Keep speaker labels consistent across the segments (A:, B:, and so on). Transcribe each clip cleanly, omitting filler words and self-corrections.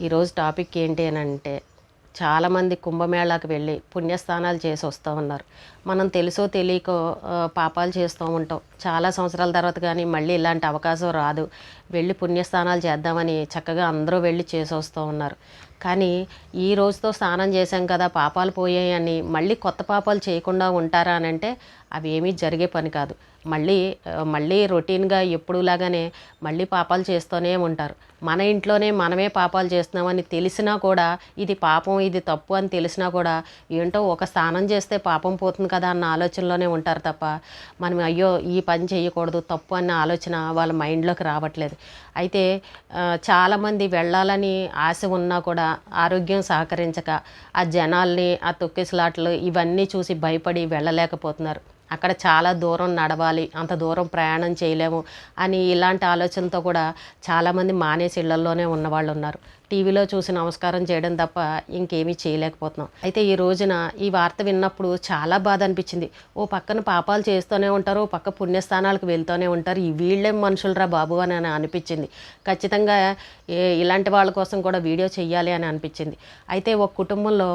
A: ఈరోజు టాపిక్ ఏంటి అని అంటే, చాలామంది కుంభమేళాకి వెళ్ళి పుణ్యస్నానాలు చేసి వస్తూ ఉన్నారు. మనం తెలుసో తెలియకో పాపాలు చేస్తూ ఉంటాం. చాలా సంవత్సరాల తర్వాత కానీ మళ్ళీ ఇలాంటి అవకాశం రాదు. వెళ్ళి పుణ్యస్నానాలు చేద్దామని చక్కగా అందరూ వెళ్ళి చేసి వస్తూ ఉన్నారు. కానీ ఈ రోజుతో స్నానం చేశాం కదా, పాపాలు పోయాయని మళ్ళీ కొత్త పాపాలు చేయకుండా ఉంటారా అని అంటే అవి ఏమీ జరిగే పని కాదు. మళ్ళీ రొటీన్గా ఎప్పుడులాగానే మళ్ళీ పాపాలు చేస్తూనే ఉంటారు. మన ఇంట్లోనే మనమే పాపాలు చేస్తున్నామని తెలిసినా కూడా, ఇది పాపం ఇది తప్పు అని తెలిసినా కూడా ఏంటో ఒక స్నానం చేస్తే పాపం పోతుంది కదా అన్న ఆలోచనలోనే ఉంటారు తప్ప, మనం అయ్యో ఈ పని చేయకూడదు తప్పు అన్న ఆలోచన వాళ్ళ మైండ్లోకి రావట్లేదు. అయితే చాలామంది వెళ్ళాలని ఆశ ఉన్నా కూడా ఆరోగ్యం సహకరించక ఆ జనాల్ని ఆ తొక్కిసలాట్లు ఇవన్నీ చూసి భయపడి వెళ్ళలేకపోతున్నారు. అక్కడ చాలా దూరం నడవాలి, అంత దూరం ప్రయాణం చేయలేము అని ఇలాంటి ఆలోచనతో కూడా చాలామంది మానేసి ఇళ్లల్లోనే ఉన్నవాళ్ళు ఉన్నారు. టీవీలో చూసి నమస్కారం చేయడం తప్ప ఇంకేమీ చేయలేకపోతున్నాం. అయితే ఈ రోజున ఈ వార్త విన్నప్పుడు చాలా బాధ అనిపించింది. ఓ పక్కన పాపాలు చేస్తూనే ఉంటారు, ఓ పక్క పుణ్యస్థానాలకు వెళ్తూనే ఉంటారు, ఈ వీళ్ళేం మనుషులరా బాబు అని అనిపించింది. ఖచ్చితంగా ఇలాంటి వాళ్ళ కోసం కూడా వీడియో చెయ్యాలి అని అనిపించింది. అయితే ఒక కుటుంబంలో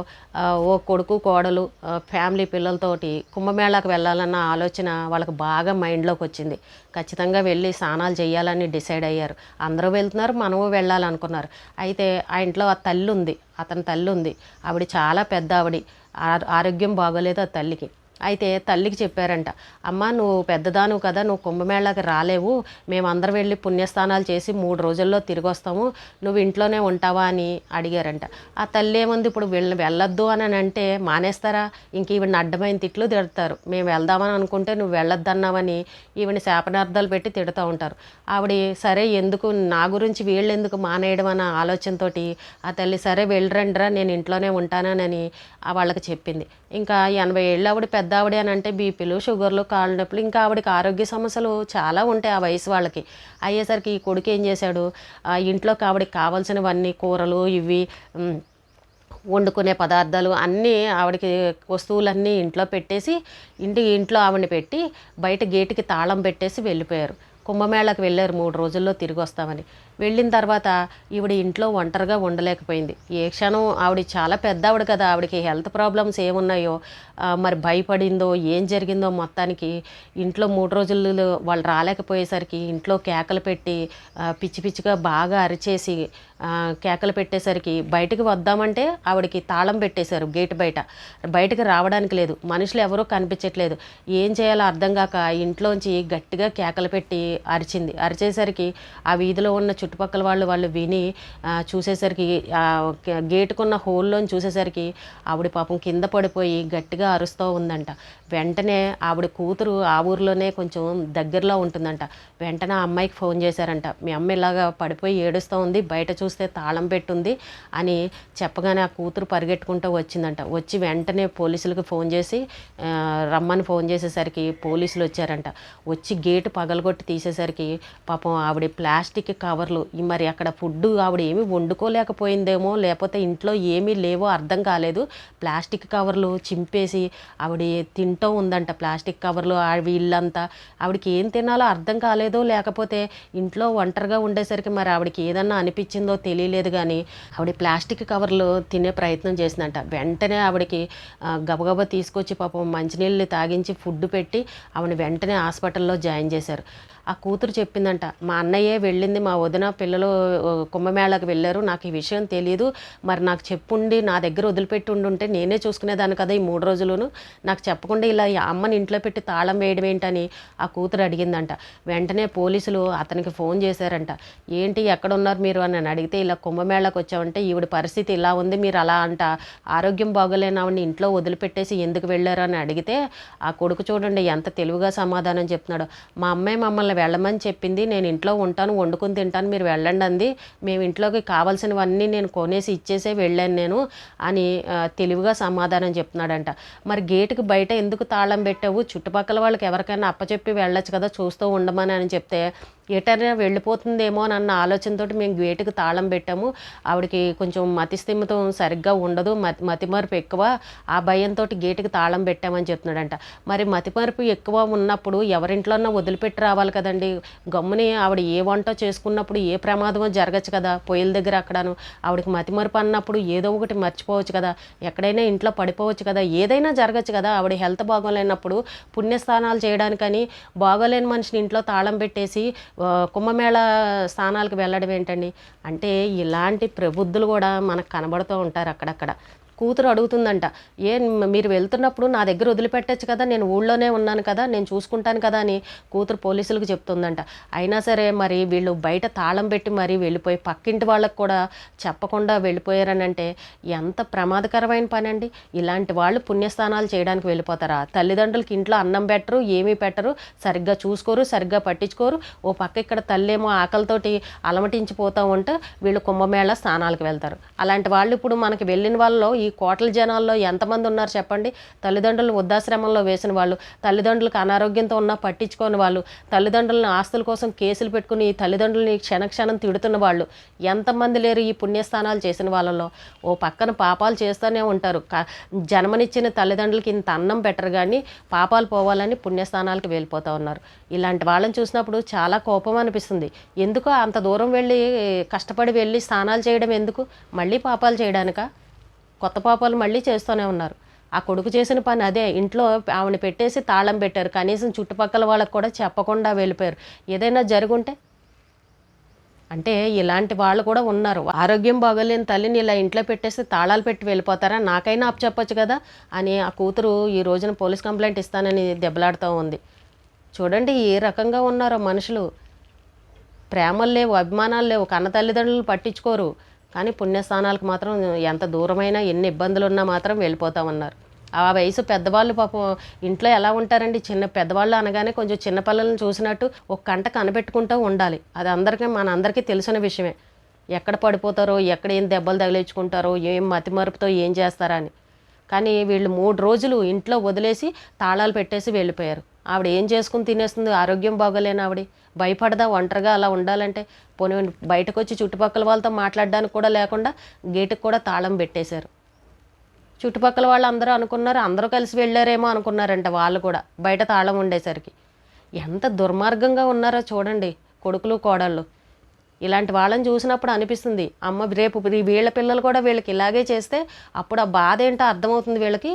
A: ఓ కొడుకు కోడలు ఫ్యామిలీ పిల్లలతోటి కుంభమేళాకు వెళ్ళాలన్న ఆలోచన వాళ్ళకు బాగా మైండ్లోకి వచ్చింది. ఖచ్చితంగా వెళ్ళి స్నానాలు చేయాలని డిసైడ్ అయ్యారు. అందరూ వెళ్తున్నారు, మనము వెళ్ళాలనుకున్నారు. అయితే ఆ ఇంట్లో ఆ తల్లి ఉంది, అతని తల్లి ఉంది. ఆవిడ చాలా పెద్ద ఆవిడ, ఆరోగ్యం బాగోలేదు ఆ తల్లికి. అయితే తల్లికి చెప్పారంట, అమ్మ నువ్వు పెద్దదాను కదా, నువ్వు కుంభమేళాకి రాలేవు, మేమందరం వెళ్ళి పుణ్యస్నానాలు చేసి 3 రోజుల్లో తిరిగి వస్తాము, నువ్వు ఇంట్లోనే ఉంటావా అని అడిగారంట. ఆ తల్లి ఏముంది, ఇప్పుడు వెళ్ళొద్దు అని అంటే మానేస్తారా? ఇంక ఈవిడిని అడ్డమైన తిట్లు తిడతారు. మేము వెళ్దామని అనుకుంటే నువ్వు వెళ్ళొద్దన్నావని ఈవిని శాపనార్థాలు పెట్టి తిడుతూ ఉంటారు. ఆవిడ సరే ఎందుకు నా గురించి వీళ్ళు ఎందుకు మానేయడం అన్న ఆలోచనతో ఆ తల్లి సరే వెళ్ళరండిరా నేను ఇంట్లోనే ఉంటానని వాళ్ళకి చెప్పింది. ఇంకా 80 ఏళ్ళు ఆవిడ పెద్ద ఆవిడ అని అంటే బీపీలు షుగర్లు కాళ్ళ నొప్పులు ఇంకా ఆవిడకి ఆరోగ్య సమస్యలు చాలా ఉంటాయి ఆ వయసు వాళ్ళకి. అయ్యేసరికి ఈ కొడుకు ఏం చేశాడు, ఇంట్లోకి ఆవిడకి కావాల్సినవన్నీ కూరలు ఇవి వండుకునే పదార్థాలు అన్నీ ఆవిడకి వస్తువులన్నీ ఇంట్లో పెట్టేసి ఇంట్లో ఆవిడని పెట్టి బయట గేటుకి తాళం పెట్టేసి వెళ్ళిపోయారు. కుంభమేళాకి వెళ్ళారు 3 రోజుల్లో తిరిగి వస్తామని. వెళ్ళిన తర్వాత ఈవిడ ఇంట్లో ఒంటరిగా ఉండలేకపోయింది. ఏ క్షణం ఆవిడ చాలా పెద్ద ఆవిడ కదా, ఆవిడకి హెల్త్ ప్రాబ్లమ్స్ ఏమున్నాయో మరి భయపడిందో ఏం జరిగిందో మొత్తానికి ఇంట్లో 3 రోజులు వాళ్ళు రాలేకపోయేసరికి ఇంట్లో కేకలు పెట్టి పిచ్చి పిచ్చిగా బాగా అరిచేసి కేకలు పెట్టేసరికి బయటికి వద్దామంటే ఆవిడకి తాళం పెట్టేశారు. గేటు బయటకు రావడానికి లేదు, మనుషులు ఎవరూ కనిపించట్లేదు. ఏం చేయాలో అర్థం కాక ఇంట్లోంచి గట్టిగా కేకలు పెట్టి అరిచేసరికి ఆ వీధిలో ఉన్న చుట్టుపక్కల వాళ్ళు విని చూసేసరికి గేటుకున్న హోల్లోని చూసేసరికి ఆవిడ పాపం కింద పడిపోయి గట్టిగా అరుస్తూ ఉందంట. వెంటనే ఆవిడ కూతురు ఆ ఊరిలోనే కొంచెం దగ్గరలో ఉంటుందంట. వెంటనే ఆ అమ్మాయికి ఫోన్ చేశారంట, మీ అమ్మ ఇలాగా పడిపోయి ఏడుస్తూ ఉంది, బయట చూస్తే తాళం పెట్టుంది అని చెప్పగానే ఆ కూతురు పరిగెట్టుకుంటూ వచ్చిందంట. వచ్చి వెంటనే పోలీసులకు ఫోన్ చేసి రమ్మని ఫోన్ చేసేసరికి పోలీసులు వచ్చారంట. వచ్చి గేటు పగలగొట్టి తీసేసరికి పాపం ఆవిడ ప్లాస్టిక్ కవర్లు మరి అక్కడ ఫుడ్ ఆవిడ ఏమీ వండుకోలేకపోయిందేమో లేకపోతే ఇంట్లో ఏమీ లేవో అర్థం కాలేదు, ప్లాస్టిక్ కవర్లు చింపేసి ఆవిడ తింటూ ఉందంట. ప్లాస్టిక్ కవర్లు వీళ్ళంతా ఆవిడకి ఏం తినాలో అర్థం కాలేదో లేకపోతే ఇంట్లో ఒంటరిగా ఉండేసరికి మరి ఆవిడకి ఏదన్నా అనిపించిందో తెలియలేదు కానీ ఆవిడ ప్లాస్టిక్ కవర్లు తినే ప్రయత్నం చేసిందంట. వెంటనే ఆవిడకి గబగబా తీసుకొచ్చి పాపం మంచినీళ్ళు తాగించి ఫుడ్ పెట్టి ఆవిడ వెంటనే హాస్పిటల్లో జాయిన్ చేశారు. ఆ కూతురు చెప్పిందంట, మా అన్నయ్యే వెళ్ళింది, మా వదిన పిల్లలు కుంభమేళాకి వెళ్ళారు, నాకు ఈ విషయం తెలియదు, మరి నాకు చెప్పుండి నా దగ్గర వదిలిపెట్టి ఉండుంటే నేనే చూసుకునేదాన్ని కదా ఈ 3 రోజులును, నాకు చెప్పకుండా ఇలా అమ్మని ఇంట్లో పెట్టి తాళం వేయడం ఏంటని ఆ కూతురు అడిగిందంట. వెంటనే పోలీసులు అతనికి ఫోన్ చేశారంట. ఏంటి ఎక్కడున్నారు మీరు అని అడిగితే ఇలా కుంభమేళాకి వచ్చామంటే ఈవిడ పరిస్థితి ఇలా ఉంది, మీరు అలా అంట ఆరోగ్యం బాగోలేని ఆవిడని ఇంట్లో వదిలిపెట్టేసి ఎందుకు వెళ్ళారు అని అడిగితే ఆ కొడుకు చూడండి ఎంత తెలివిగా సమాధానం చెప్తున్నాడు. మా అమ్మాయి మమ్మల్ని వెళ్ళమని చెప్పింది, నేను ఇంట్లో ఉంటాను వండుకుని తింటాను మీరు వెళ్ళండి అంది, మేము ఇంట్లోకి కావాల్సినవన్నీ నేను కొనేసి ఇచ్చేసే వెళ్ళాను నేను అని తెలివిగా సమాధానం చెప్తున్నాడంట. మరి గేటుకి బయట ఎందుకు తాళం పెట్టావు, చుట్టుపక్కల వాళ్ళకి ఎవరికైనా అప్పచెప్పి వెళ్ళొచ్చు కదా చూస్తూ ఉండమని అని చెప్తే ఎటైనా వెళ్ళిపోతుందేమో అన్న ఆలోచనతోటి మేము గేటుకి తాళం పెట్టాము. ఆవిడకి కొంచెం మతిస్థిమితం సరిగ్గా ఉండదు, మతిమరుపు ఎక్కువ, ఆ భయంతో గేటుకి తాళం పెట్టామని చెప్తున్నాడంట. మరి మతిమరుపు ఎక్కువ ఉన్నప్పుడు ఎవరింట్లోన్నా వదిలిపెట్టి రావాలి కదండి. గమ్ముని ఆవిడ ఏ వంట చేసుకున్నప్పుడు ఏ ప్రమాదమో జరగచ్చు కదా, పొయ్యిల దగ్గర అక్కడను. ఆవిడకి మతిమరుపు అన్నప్పుడు ఏదో ఒకటి మర్చిపోవచ్చు కదా, ఎక్కడైనా ఇంట్లో పడిపోవచ్చు కదా, ఏదైనా జరగచ్చు కదా. ఆవిడ హెల్త్ బాగోలేనప్పుడు పుణ్యస్థానాలు చేయడానికని బాగోలేని మనిషిని ఇంట్లో తాళం పెట్టేసి కుంభమేళ స్థానాలకు వెళ్ళడం ఏంటండి. అంటే ఇలాంటి ప్రబుద్ధులు కూడా మనకు కనబడుతూ ఉంటారు అక్కడక్కడ. కూతురు అడుగుతుందంట, మీరు వెళ్తున్నప్పుడు నా దగ్గర వదిలిపెట్టచ్చు కదా, నేను ఊళ్ళోనే ఉన్నాను కదా, నేను చూసుకుంటాను కదా అని కూతురు పోలీసులకు చెప్తుందంట. అయినా సరే మరి వీళ్ళు బయట తాళం పెట్టి మరీ వెళ్ళిపోయి పక్కింటి వాళ్ళకు కూడా చెప్పకుండా వెళ్ళిపోయారని అంటే ఎంత ప్రమాదకరమైన పని అండి. ఇలాంటి వాళ్ళు పుణ్యస్థానాలు చేయడానికి వెళ్ళిపోతారా? తల్లిదండ్రులకి ఇంట్లో అన్నం పెట్టరు, ఏమీ పెట్టరు, సరిగ్గా చూసుకోరు, సరిగ్గా పట్టించుకోరు. ఓ పక్క ఇక్కడ తల్లేమో ఆకలితోటి అలమటించిపోతూ ఉంటే వీళ్ళు కుంభమేళ స్థానాలకు వెళ్తారు. అలాంటి వాళ్ళు ఇప్పుడు మనకి వెళ్ళిన వాళ్ళలో ఈ కోట్ల జనాల్లో ఎంతమంది ఉన్నారు చెప్పండి. తల్లిదండ్రులను వృద్ధాశ్రమంలో వేసిన వాళ్ళు, తల్లిదండ్రులకు అనారోగ్యంతో ఉన్నా పట్టించుకోని వాళ్ళు, తల్లిదండ్రులను ఆస్తుల కోసం కేసులు పెట్టుకుని తల్లిదండ్రులని క్షణక్షణం తిడుతున్న వాళ్ళు ఎంతమంది లేరు ఈ పుణ్యస్థానాలు చేసిన వాళ్ళలో. ఓ పక్కన పాపాలు చేస్తూనే ఉంటారు. జన్మనిచ్చిన తల్లిదండ్రులకి ఇంత అన్నం పెట్టరు కానీ పాపాలు పోవాలని పుణ్యస్థానాలకు వెళ్ళిపోతూ ఉన్నారు. ఇలాంటి వాళ్ళని చూసినప్పుడు చాలా కోపం అనిపిస్తుంది. ఎందుకు అంత దూరం వెళ్ళి కష్టపడి వెళ్ళి స్నానాలు చేయడం ఎందుకు? మళ్ళీ పాపాలు చేయడానికా? కొత్త పాపాలు మళ్ళీ చేస్తూనే ఉన్నారు. ఆ కొడుకు చేసిన పని అదే. ఇంట్లో ఆవిడ పెట్టేసి తాళం పెట్టారు, కనీసం చుట్టుపక్కల వాళ్ళకు కూడా చెప్పకుండా వెళ్ళిపోయారు. ఏదైనా జరుగుంటే అంటే ఇలాంటి వాళ్ళు కూడా ఉన్నారు. ఆరోగ్యం బాగోలేని తల్లిని ఇలా ఇంట్లో పెట్టేసి తాళాలు పెట్టి వెళ్ళిపోతారా, నాకైనా చెప్పొచ్చు కదా అని ఆ కూతురు ఈ రోజున పోలీస్ కంప్లైంట్ ఇస్తానని దెబ్బలాడుతూ ఉంది. చూడండి ఏ రకంగా ఉన్నారో మనుషులు. ప్రేమలు లేవు, అభిమానాలు లేవు, కన్న తల్లిదండ్రులు పట్టించుకోరు, కానీ పుణ్యస్థానాలకు మాత్రం ఎంత దూరమైనా ఎన్ని ఇబ్బందులు ఉన్నా మాత్రం వెళ్ళిపోతామన్నారు. ఆ వయసు పెద్దవాళ్ళు పాపం ఇంట్లో ఎలా ఉంటారండి. పెద్దవాళ్ళు అనగానే కొంచెం చిన్నపిల్లలను చూసినట్టు ఒక కంట కనిపెట్టుకుంటూ ఉండాలి. అది మనందరికీ తెలిసిన విషయమే. ఎక్కడ పడిపోతారో, ఎక్కడ ఏం దెబ్బలు తగిలించుకుంటారో, ఏం మతిమరుపుతో ఏం చేస్తారా అని. కానీ వీళ్ళు 3 రోజులు ఇంట్లో వదిలేసి తాళాలు పెట్టేసి వెళ్ళిపోయారు. ఆవిడ ఏం చేసుకుని తినేస్తుంది? ఆరోగ్యం బాగోలేని ఆవిడ భయపడదా ఒంటరిగా అలా ఉండాలంటే? పోనీ బయటకు వచ్చి చుట్టుపక్కల వాళ్ళతో మాట్లాడడానికి కూడా లేకుండా గేటుకు కూడా తాళం పెట్టేశారు. చుట్టుపక్కల వాళ్ళు అందరూ అనుకున్నారు, అందరూ కలిసి వెళ్ళారేమో అనుకున్నారంట వాళ్ళు కూడా, బయట తాళం ఉండేసరికి. ఎంత దుర్మార్గంగా ఉన్నారో చూడండి కొడుకులు కోడళ్ళు. ఇలాంటి వాళ్ళని చూసినప్పుడు అనిపిస్తుంది, అమ్మ రేపు వీళ్ళ పిల్లలు కూడా వీళ్ళకి ఇలాగే చేస్తే అప్పుడు ఆ బాధ ఏంటో అర్థమవుతుంది వీళ్ళకి.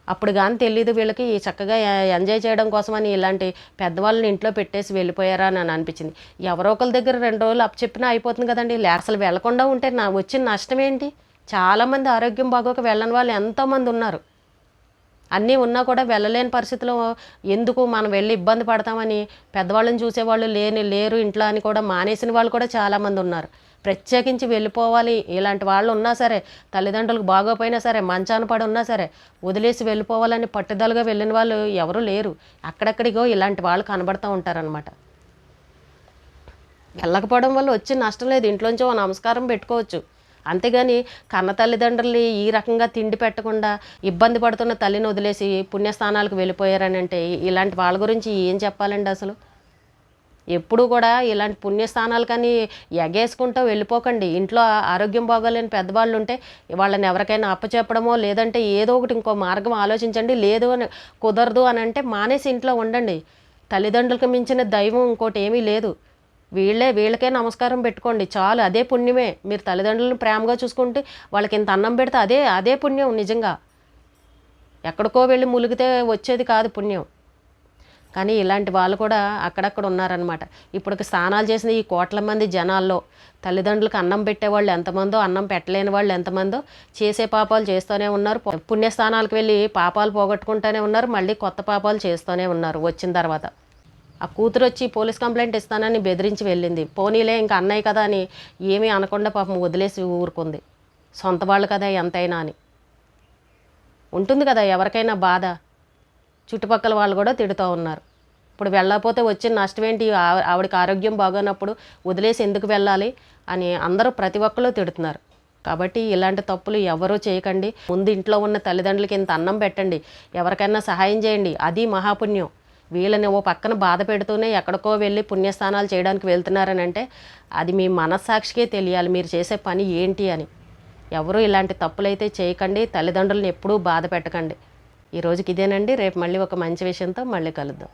A: అప్పుడు కానీ తెలీదు వీళ్ళకి చక్కగా ఎంజాయ్ చేయడం కోసమని ఇలాంటి పెద్దవాళ్ళని ఇంట్లో పెట్టేసి వెళ్ళిపోయారా అని అనిపించింది. ఎవరో ఒకరి దగ్గర 2 రోజులు చెప్పినా అయిపోతుంది కదండి. అసలు వెళ్లకుండా ఉంటే వచ్చిన నష్టం ఏంటి? చాలామంది ఆరోగ్యం బాగోక వెళ్ళని వాళ్ళు ఎంతోమంది ఉన్నారు. అన్నీ ఉన్నా కూడా వెళ్ళలేని పరిస్థితిలో ఎందుకు మనం వెళ్ళి ఇబ్బంది పడతామని పెద్దవాళ్ళని చూసేవాళ్ళు లేరు ఇంట్లో అని కూడా మానేసిన వాళ్ళు కూడా చాలామంది ఉన్నారు. ప్రత్యేకించి వెళ్ళిపోవాలి ఇలాంటి వాళ్ళు ఉన్నా సరే, తల్లిదండ్రులకు బాగోపోయినా సరే, మంచాన పడి ఉన్నా సరే వదిలేసి వెళ్ళిపోవాలని పట్టుదలగా వెళ్ళిన వాళ్ళు ఎవరూ లేరు. అక్కడక్కడిగో ఇలాంటి వాళ్ళు కనబడుతూ ఉంటారనమాట. వెళ్ళకపోవడం వల్ల వచ్చే నష్టం లేదు. ఇంట్లోంచి ఓ నమస్కారం పెట్టుకోవచ్చు, అంతేగాని కన్న తల్లిదండ్రులు ఈ రకంగా తిండి పెట్టకుండా ఇబ్బంది పడుతున్న తల్లిని వదిలేసి పుణ్యస్థానాలకు వెళ్ళిపోయారని అంటే ఇలాంటి వాళ్ళ గురించి ఏం చెప్పాలండి అసలు? ఎప్పుడూ కూడా ఇలాంటి పుణ్యస్థానాలు కానీ ఎగేసుకుంటూ వెళ్ళిపోకండి. ఇంట్లో ఆరోగ్యం బాగోలేని పెద్దవాళ్ళు ఉంటే వాళ్ళని ఎవరికైనా అప్పచెప్పడమో లేదంటే ఏదో ఒకటి ఇంకో మార్గం ఆలోచించండి. లేదు అని కుదరదు అని అంటే మానేసి ఇంట్లో ఉండండి. తల్లిదండ్రులకు మించిన దైవం ఇంకోటి ఏమీ లేదు. వీళ్ళకే నమస్కారం పెట్టుకోండి చాలు, అదే పుణ్యమే. మీరు తల్లిదండ్రులను ప్రేమగా చూసుకుంటే వాళ్ళకి ఇంత అన్నం పెడితే అదే పుణ్యం. నిజంగా ఎక్కడికో వెళ్ళి ములిగితే వచ్చేది కాదు పుణ్యం. కానీ ఇలాంటి వాళ్ళు కూడా అక్కడక్కడ ఉన్నారనమాట. ఇప్పుడు స్నానాలు చేసిన ఈ కోట్ల మంది జనాల్లో తల్లిదండ్రులకు అన్నం పెట్టేవాళ్ళు ఎంతమందో, అన్నం పెట్టలేని వాళ్ళు ఎంతమందో చేసే పాపాలు చేస్తూనే ఉన్నారు. పుణ్యస్థానాలకు వెళ్ళి పాపాలు పోగొట్టుకుంటూనే ఉన్నారు, మళ్ళీ కొత్త పాపాలు చేస్తూనే ఉన్నారు. వచ్చిన తర్వాత ఆ కూతురు వచ్చి పోలీస్ కంప్లైంట్ ఇస్తానని బెదిరించి వెళ్ళింది. పోనీలే ఇంకా అన్నయ్య కదా అని ఏమీ అనకుండా పాపం వదిలేసి ఊరుకుంది. సొంత వాళ్ళు కదా ఎంతైనా అని ఉంటుంది కదా ఎవరికైనా బాధ. చుట్టుపక్కల వాళ్ళు కూడా తిడుతూ ఉన్నారు. ఇప్పుడు వెళ్ళకపోతే వచ్చిన నష్టం ఏంటి? ఆవిడకి ఆరోగ్యం బాగోనప్పుడు వదిలేసి ఎందుకు వెళ్ళాలి అని అందరూ ప్రతి ఒక్కరు తిడుతున్నారు. కాబట్టి ఇలాంటి తప్పులు ఎవరూ చేయకండి. ముందు ఇంట్లో ఉన్న తల్లిదండ్రులకి ఇంత అన్నం పెట్టండి, ఎవరికైనా సహాయం చేయండి, అది మహాపుణ్యం. వీళ్ళని ఓ పక్కన బాధ పెడుతూనే ఎక్కడికో వెళ్ళి పుణ్యస్థానాలు చేయడానికి వెళ్తున్నారని అంటే అది మీ మనస్సాక్షికే తెలియాలి మీరు చేసే పని ఏంటి అని. ఎవరు ఇలాంటి తప్పులైతే చేయకండి, తల్లిదండ్రులను ఎప్పుడూ బాధ పెట్టకండి. ఈ రోజుకి ఇదేనండి. రేపు మళ్ళీ ఒక మంచి విషయంతో మళ్ళీ కలుద్దాం.